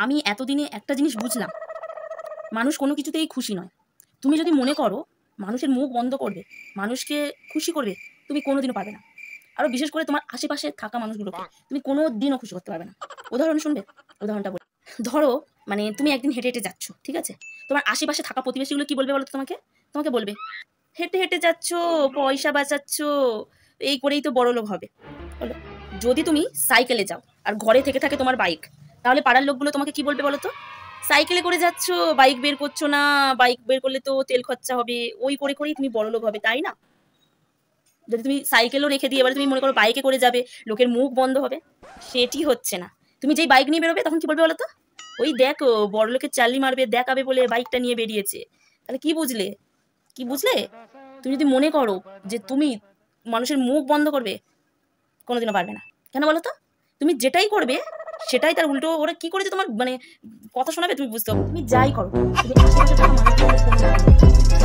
আমি এতদিনে একটা জিনিস বুঝলাম, মানুষ কোনো কিছুতেই খুশি নয়। তুমি যদি মনে করো মানুষের মুখ বন্ধ করবে, মানুষকে খুশি করবে, তুমি কোনোদিনও পারবে না। আরো বিশেষ করে তোমার আশেপাশে থাকা মানুষগুলোকে তুমি কোনো দিনও খুশি করতে পারবে না। উদাহরণ শুনবে? উদাহরণটা বলি। ধরো মানে তুমি একদিন হেঁটে হেঁটে যাচ্ছ, ঠিক আছে? তোমার আশেপাশে থাকা প্রতিবেশীগুলো কি বলবে বলো তো তোমাকে? তোমাকে বলবে হেঁটে হেঁটে যাচ্ছ, পয়সা বাঁচাচ্ছ, এই করেই তো বড়লোক হবে। বলো, যদি তুমি সাইকেলে যাও আর ঘরে থেকে থাকে তোমার বাইক, তাহলে পাড়ার লোকগুলো তোমাকে কি বলবে বলো তো? সাইকেলে করে যাচ্ছ, বাইক বের করছো না, বাইক বের করলে তো তেল খরচা হবে, ওই করে করেই তুমি বড়লোক হবে, তাই না? যদি তুমি সাইকেলও রেখে দিয়ে এবারে তুমি মনে করো বাইকে করে যাবে, লোকের মুখ বন্ধ হবে, সেটি হচ্ছে না। তুমি যেই বাইক নিয়ে বেরোবে তখন কি বলবে বলো তো? ওই দেখো বড় লোকের চাল্লি মারবে দেখাবে বলে বাইকটা নিয়ে বেরিয়েছে। তাহলে কি বুঝলে? কি বুঝলে? তুমি যদি মনে করো যে তুমি মানুষের মুখ বন্ধ করবে, কোনোদিনও পারবে না। কেন বলো তো? তুমি যেটাই করবে সেটাই তার উল্টো ওরা কি করেছে তোমার মানে কথা শোনাবে, তুমি বুঝতে পারবে। তুমি যাই করো, তুমি আশেপাশে থাকা মানুষগুলোর মুখ বন্ধ করবে।